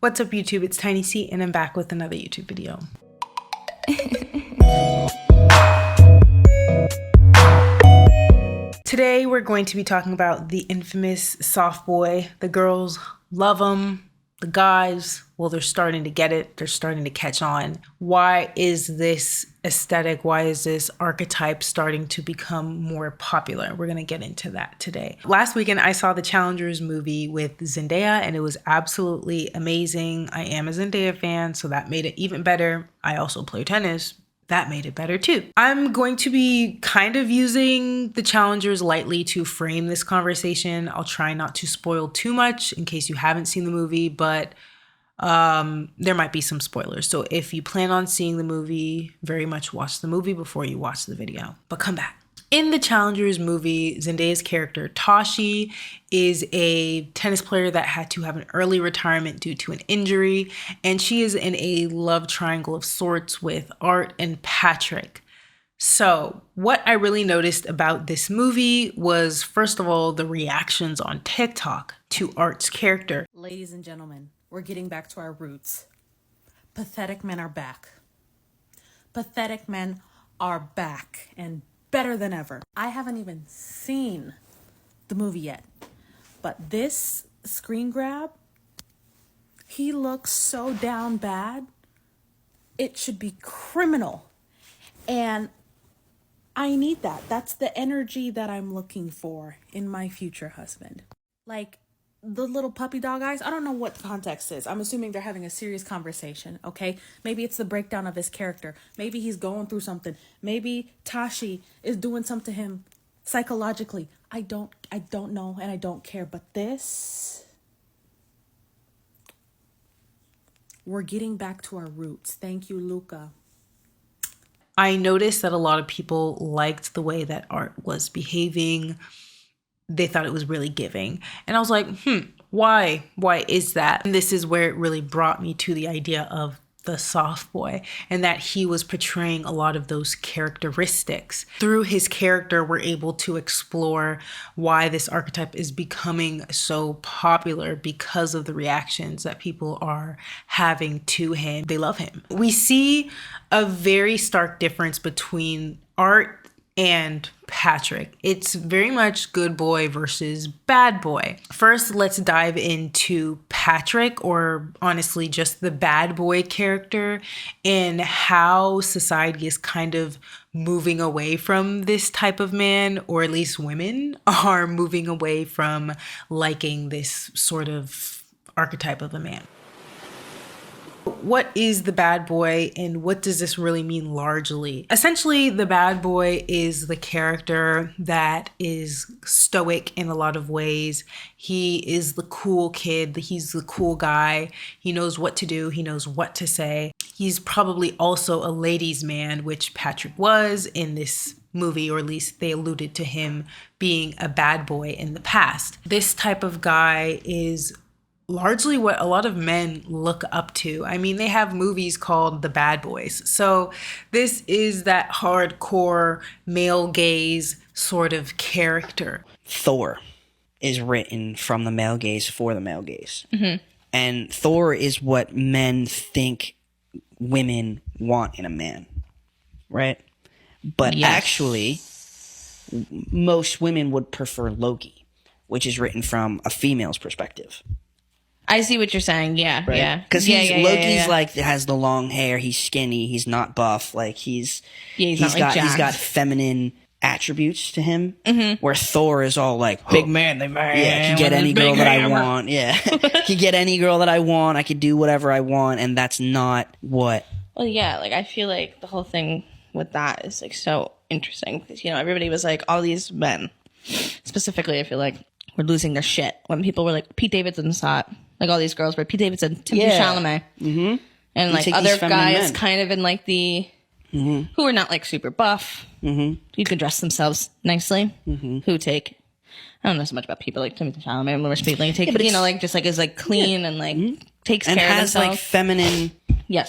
What's up YouTube, it's Tiny C and I'm back with another YouTube video. Today we're going to be talking about the infamous soft boy. The girls love him. The guys, well, they're starting to get it. They're starting to catch on. Why is this aesthetic? Why is this archetype starting to become more popular? We're going to get into that today. Last weekend, I saw the Challengers movie with Zendaya and it was absolutely amazing. I am a Zendaya fan, so that made it even better. I also play tennis. That made it better too. I'm going to be kind of using the Challengers lightly to frame this conversation. I'll try not to spoil too much in case you haven't seen the movie, but there might be some spoilers. So if you plan on seeing the movie, very much watch the movie before you watch the video. But come back. In the Challengers movie, Zendaya's character Tashi is a tennis player that had to have an early retirement due to an injury, and she is in a love triangle of sorts with Art and Patrick. So what I really noticed about this movie was, first of all, the reactions on TikTok to Art's character. Ladies and gentlemen, we're getting back to our roots. Pathetic men are back. Pathetic men are back and better than ever. I haven't even seen the movie yet, but this screen grab, he looks so down bad. It should be criminal. And I need that. That's the energy that I'm looking for in my future husband. Like the little puppy dog eyes. I don't know what the context is. I'm assuming they're having a serious conversation, okay? Maybe it's the breakdown of his character. Maybe he's going through something. Maybe Tashi is doing something to him psychologically. I don't know and I don't care. But this, we're getting back to our roots. Thank you, Luca. I noticed that a lot of people liked the way that Art was behaving. They thought it was really giving. And I was like, why? Why is that? And this is where it really brought me to the idea of the soft boy and that he was portraying a lot of those characteristics. Through his character, we're able to explore why this archetype is becoming so popular because of the reactions that people are having to him. They love him. We see a very stark difference between Art and Patrick. It's very much good boy versus bad boy. First, let's dive into Patrick, or honestly just the bad boy character, and how society is kind of moving away from this type of man, or at least women are moving away from liking this sort of archetype of a man. What is the bad boy and what does this really mean largely? Essentially, the bad boy is the character that is stoic in a lot of ways. He is the cool kid. He's the cool guy. He knows what to do. He knows what to say. He's probably also a ladies' man, which Patrick was in this movie, or at least they alluded to him being a bad boy in the past. This type of guy is largely what a lot of men look up to. I mean, they have movies called The Bad Boys. So this is that hardcore male gaze sort of character. Thor is written from the male gaze for the male gaze. Mm-hmm. And Thor is what men think women want in a man, right? But actually, most women would prefer Loki, which is written from a female's perspective. I see what you're saying. Yeah, right? Yeah. Because Loki's like has the long hair. He's skinny. He's not buff. Like he's got feminine attributes to him. Mm-hmm. Where Thor is all like big man. Yeah, can get any girl that I want. Yeah, can get any girl that I want. I could do whatever I want, and that's not what. Well, yeah. Like I feel like the whole thing with that is like so interesting because everybody was like all these men, specifically. I feel like were losing their shit when people were like Pete Davidson's hot. Like all these girls were Pete Davidson, Timothée Chalamet, and like other guys kind of in like the who are not like super buff, who can dress themselves nicely, who take. I don't know so much about people like Timothée Chalamet and Laura Speed, like take, but like just like is like clean and like takes care of himself, like feminine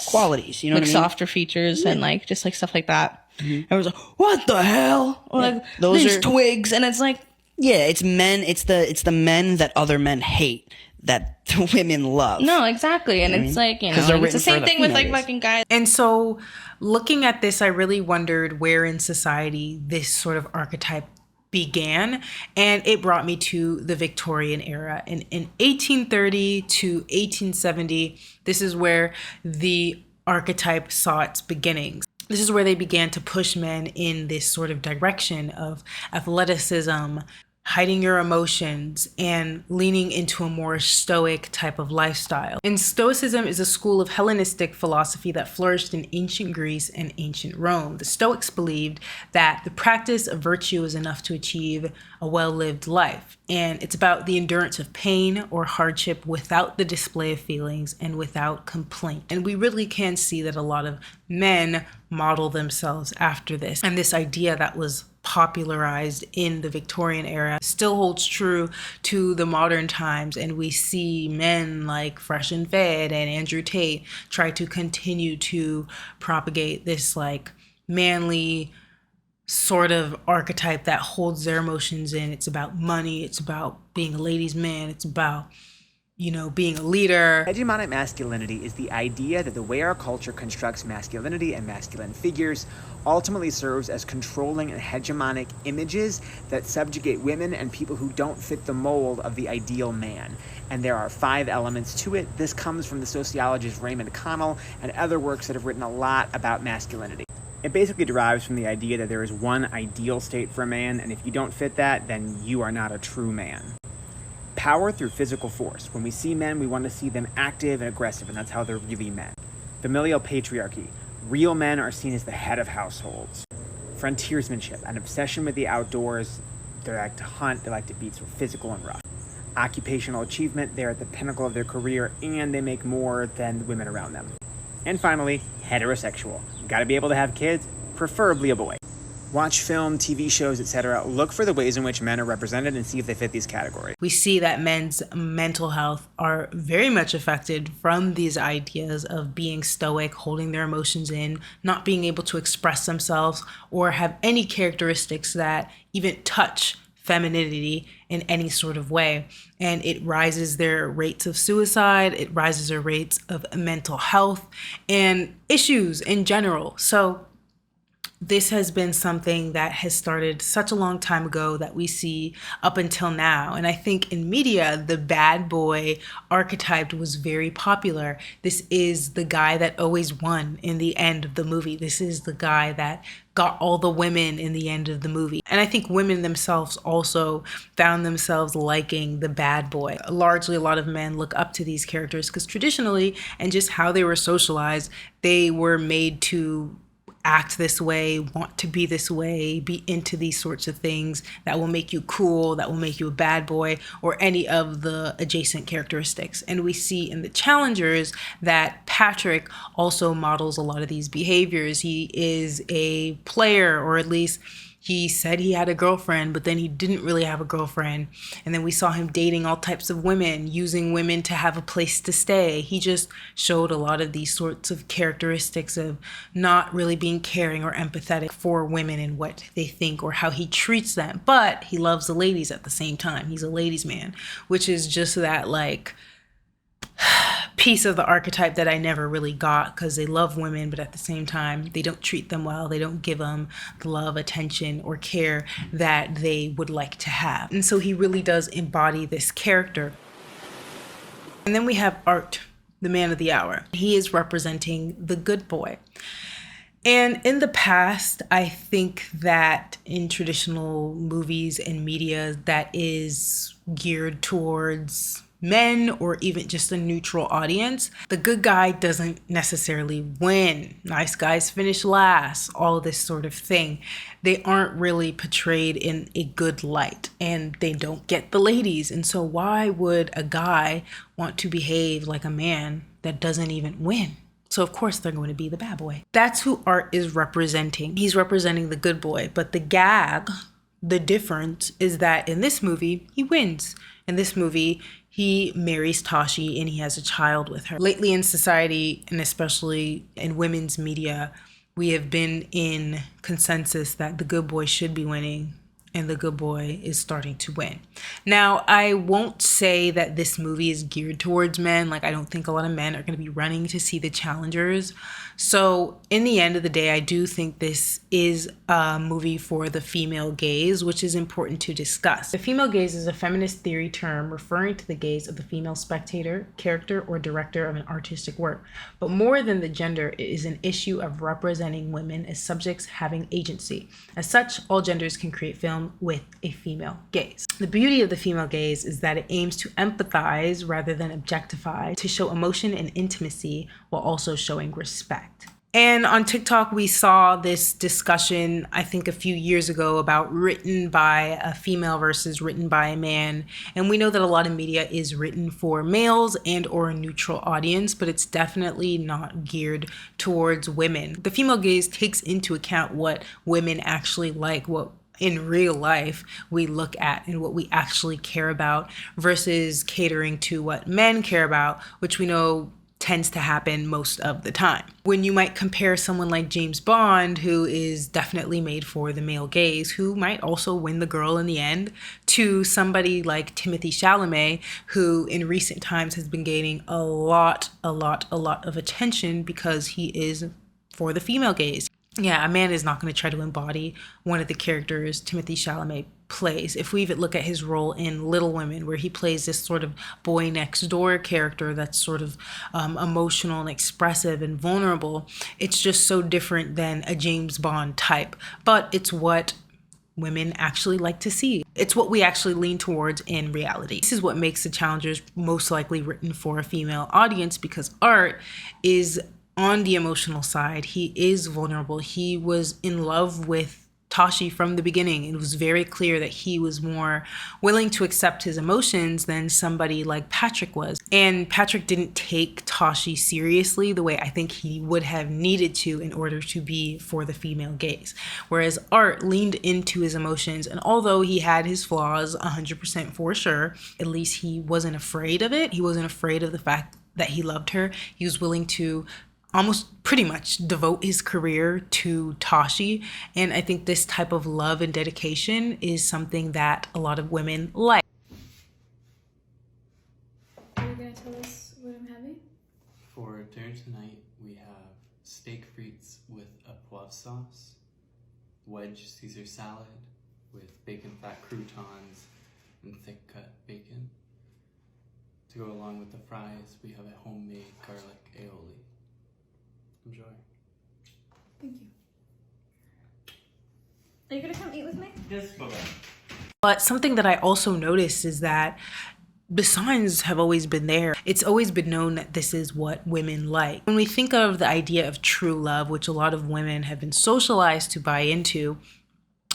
qualities, like what I mean? Softer features and like just like stuff like that. I was like, what the hell? Like those these twigs, and it's like it's men. It's the men that other men hate. that the women love. No, exactly. And it's like, you 'Cause know, they're it's the written same for thing the with like female gaze. fucking guys. And so looking at this, I really wondered where in society this sort of archetype began, and it brought me to the Victorian era. In 1830 to 1870, this is where the archetype saw its beginnings. This is where they began to push men in this sort of direction of athleticism, hiding your emotions, and leaning into a more stoic type of lifestyle. And Stoicism is a school of Hellenistic philosophy that flourished in ancient Greece and ancient Rome. The Stoics believed that the practice of virtue is enough to achieve a well-lived life. And it's about the endurance of pain or hardship without the display of feelings and without complaint. And we really can see that a lot of men model themselves after this. And this idea that was popularized in the Victorian era still holds true to the modern times, and we see men like Fresh and Fed and Andrew Tate try to continue to propagate this like manly sort of archetype that holds their emotions in. It's about money, it's about being a ladies' man, it's about, you know, being a leader. Hegemonic masculinity is the idea that the way our culture constructs masculinity and masculine figures ultimately serves as controlling and hegemonic images that subjugate women and people who don't fit the mold of the ideal man. And there are 5 elements to it. This comes from the sociologist Raymond Connell and other works that have written a lot about masculinity. It basically derives from the idea that there is one ideal state for a man, and if you don't fit that, then you are not a true man. Power through physical force. When we see men, we want to see them active and aggressive, and that's how they're really men. Familial patriarchy. Real men are seen as the head of households. Frontiersmanship, an obsession with the outdoors. They like to hunt, they like to be sort of physical and rough. Occupational achievement, they're at the pinnacle of their career, and they make more than the women around them. And finally, heterosexual. Gotta be able to have kids, preferably a boy. Watch film, TV shows, etc. Look for the ways in which men are represented and see if they fit these categories. We see that men's mental health are very much affected from these ideas of being stoic, holding their emotions in, not being able to express themselves or have any characteristics that even touch femininity in any sort of way. And it rises their rates of suicide, it rises their rates of mental health and issues in general. So this has been something that has started such a long time ago that we see up until now. And I think in media, the bad boy archetype was very popular. This is the guy that always won in the end of the movie. This is the guy that got all the women in the end of the movie. And I think women themselves also found themselves liking the bad boy. Largely, a lot of men look up to these characters because traditionally, and just how they were socialized, they were made to act this way, want to be this way, be into these sorts of things that will make you cool, that will make you a bad boy, or any of the adjacent characteristics. And we see in the Challengers that Patrick also models a lot of these behaviors. He is a player, or at least he said he had a girlfriend, but then he didn't really have a girlfriend. And then we saw him dating all types of women, using women to have a place to stay. He just showed a lot of these sorts of characteristics of not really being caring or empathetic for women and what they think or how he treats them. But he loves the ladies at the same time. He's a ladies' man, which is just that like piece of the archetype that I never really got, because they love women, but at the same time, they don't treat them well. They don't give them the love, attention, or care that they would like to have. And so he really does embody this character. And then we have Art, the man of the hour. He is representing the good boy. And in the past, I think that in traditional movies and media that is geared towards men or even just a neutral audience, the good guy doesn't necessarily win. Nice guys finish last, all this sort of thing. They aren't really portrayed in a good light and they don't get the ladies. And so why would a guy want to behave like a man that doesn't even win? So of course they're going to be the bad boy. That's who Art is representing. He's representing the good boy. But the gag, the difference is that in this movie, he wins. In this movie, he marries Tashi and he has a child with her. Lately in society, and especially in women's media, we have been in consensus that the good boy should be winning and the good boy is starting to win. Now, I won't say that this movie is geared towards men. Like, I don't think a lot of men are going to be running to see the challengers. So, in the end of the day, I do think this is a movie for the female gaze, which is important to discuss. The female gaze is a feminist theory term referring to the gaze of the female spectator, character, or director of an artistic work. But more than the gender, it is an issue of representing women as subjects having agency. As such, all genders can create film with a female gaze. The beauty of the female gaze is that it aims to empathize rather than objectify, to show emotion and intimacy while also showing respect. And on TikTok, we saw this discussion, I think a few years ago, about written by a female versus written by a man. And we know that a lot of media is written for males and or a neutral audience, but it's definitely not geared towards women. The female gaze takes into account what women actually like, what in real life we look at and what we actually care about, versus catering to what men care about, which we know tends to happen most of the time. When you might compare someone like James Bond, who is definitely made for the male gaze, who might also win the girl in the end, to somebody like Timothée Chalamet, who in recent times has been gaining a lot of attention because he is for the female gaze. Yeah, a man is not going to try to embody one of the characters Timothée Chalamet plays. If we even look at his role in Little Women, where he plays this sort of boy next door character that's sort of emotional and expressive and vulnerable, it's just so different than a James Bond type. But it's what women actually like to see. It's what we actually lean towards in reality. This is what makes the challengers most likely written for a female audience, because Art is on the emotional side. He is vulnerable. He was in love with Tashi from the beginning. It was very clear that he was more willing to accept his emotions than somebody like Patrick was. And Patrick didn't take Tashi seriously the way I think he would have needed to in order to be for the female gaze. Whereas Art leaned into his emotions, and although he had his flaws 100% for sure, at least he wasn't afraid of it. He wasn't afraid of the fact that he loved her. He was willing to almost pretty much devote his career to Tashi. And I think this type of love and dedication is something that a lot of women like. Are you gonna tell us what I'm having? For dinner tonight, we have steak frites with a poivre sauce, wedge Caesar salad with bacon fat croutons and thick cut bacon. To go along with the fries, we have a homemade garlic aioli. Enjoy. Thank you. Are you gonna come eat with me? Yes, bye-bye. But something that I also noticed is that the signs have always been there. It's always been known that this is what women like. When we think of the idea of true love, which a lot of women have been socialized to buy into,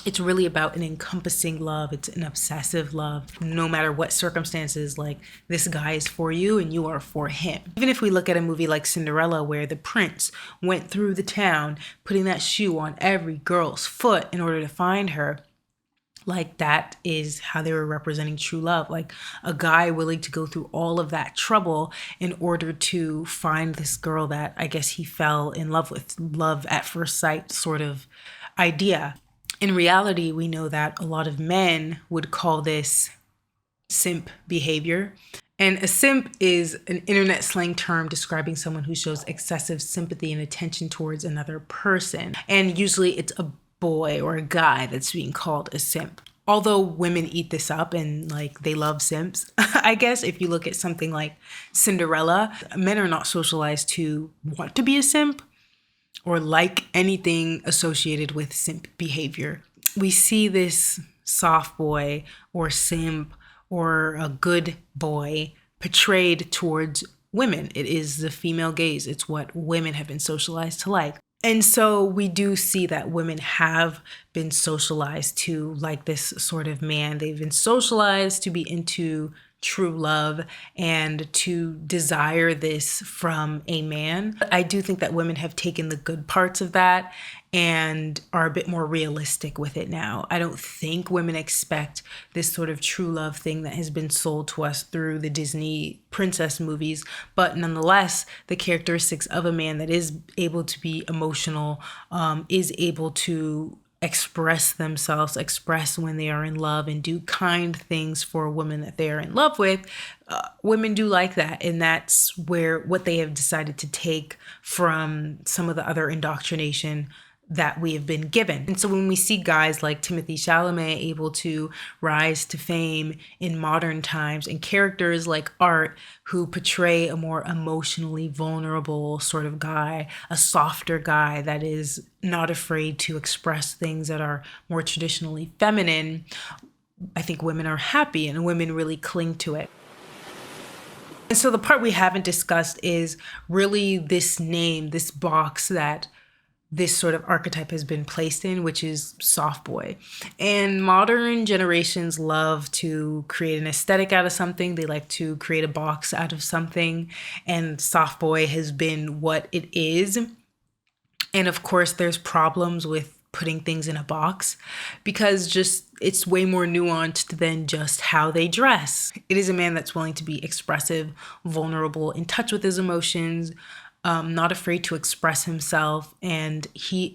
it's really about an encompassing love. It's an obsessive love. No matter what circumstances, like, this guy is for you and you are for him. Even if we look at a movie like Cinderella, where the prince went through the town putting that shoe on every girl's foot in order to find her, like, that is how they were representing true love. Like, a guy willing to go through all of that trouble in order to find this girl that I guess he fell in love with. Love at first sight sort of idea. In reality, we know that a lot of men would call this simp behavior. And a simp is an internet slang term describing someone who shows excessive sympathy and attention towards another person. And usually it's a boy or a guy that's being called a simp. Although women eat this up and, like, they love simps, I guess if you look at something like Cinderella, men are not socialized to want to be a simp or like anything associated with simp behavior. We see this soft boy or simp or a good boy portrayed towards women. It is the female gaze. It's what women have been socialized to like. And so we do see that women have been socialized to like this sort of man. They've been socialized to be into true love and to desire this from a man. I do think that women have taken the good parts of that and are a bit more realistic with it now. I don't think women expect this sort of true love thing that has been sold to us through the Disney princess movies, but nonetheless, the characteristics of a man that is able to be emotional, is able to express themselves, express when they are in love, and do kind things for a woman that they are in love with, women do like that. And that's where what they have decided to take from some of the other indoctrination that we have been given. And so when we see guys like Timothée Chalamet able to rise to fame in modern times, and characters like Art who portray a more emotionally vulnerable sort of guy, a softer guy that is not afraid to express things that are more traditionally feminine, I think women are happy and women really cling to it. And so the part we haven't discussed is really this name, this box that this sort of archetype has been placed in, which is soft boy. And modern generations love to create an aesthetic out of something. They like to create a box out of something. And soft boy has been what it is. And of course, there's problems with putting things in a box because just it's way more nuanced than just how they dress. It is a man that's willing to be expressive, vulnerable, in touch with his emotions, not afraid to express himself, and he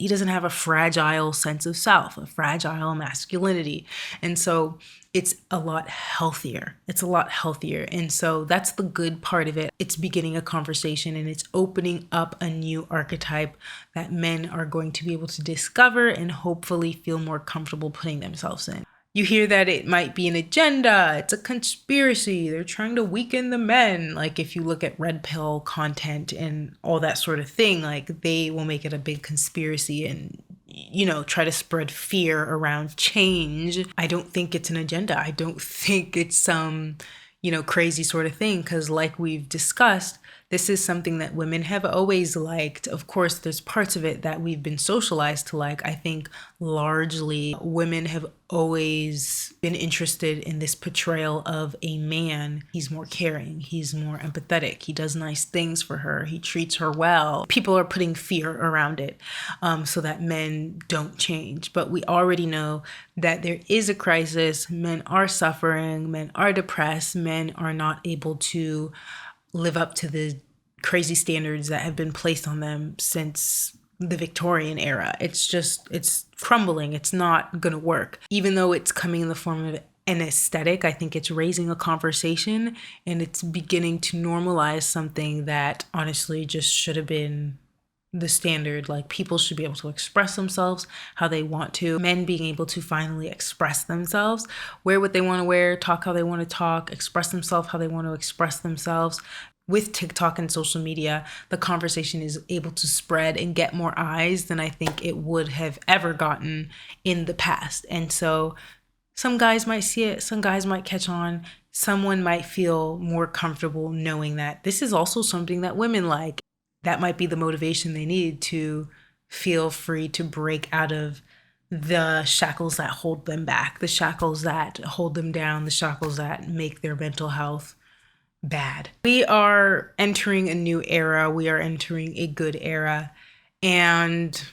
doesn't have a fragile sense of self, a fragile masculinity. And so it's a lot healthier. It's a lot healthier. And so that's the good part of it. It's beginning a conversation and it's opening up a new archetype that men are going to be able to discover and hopefully feel more comfortable putting themselves in. You hear that it might be an agenda, it's a conspiracy, they're trying to weaken the men. Like if you look at red pill content and all that sort of thing, like they will make it a big conspiracy and, you know, try to spread fear around change. I don't think it's an agenda. I don't think it's some, you know, crazy sort of thing, because like we've discussed, this is something that women have always liked. Of course, there's parts of it that we've been socialized to like. I think largely women have always been interested in this portrayal of a man. He's more caring, he's more empathetic, he does nice things for her, he treats her well. People are putting fear around it so that men don't change. But we already know that there is a crisis. Men are suffering, men are depressed, men are not able to live up to the crazy standards that have been placed on them since the Victorian era. It's crumbling. It's not going to work. Even though it's coming in the form of an aesthetic, I think it's raising a conversation and it's beginning to normalize something that honestly just should have been the standard. Like people should be able to express themselves how they want to. Men being able to finally express themselves, wear what they want to wear, talk how they want to talk, express themselves how they want to express themselves. With TikTok and social media, the conversation is able to spread and get more eyes than I think it would have ever gotten in the past. And so some guys might see it, some guys might catch on, someone might feel more comfortable knowing that this is also something that women like. That might be the motivation they need to feel free to break out of the shackles that hold them back, the shackles that hold them down, the shackles that make their mental health bad. We are entering a new era. We are entering a good era. And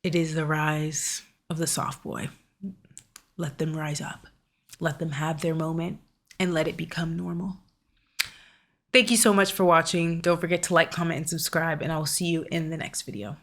it is the rise of the soft boy. Let them rise up. Let them have their moment and let it become normal. Thank you so much for watching. Don't forget to like, comment, and subscribe, and I will see you in the next video.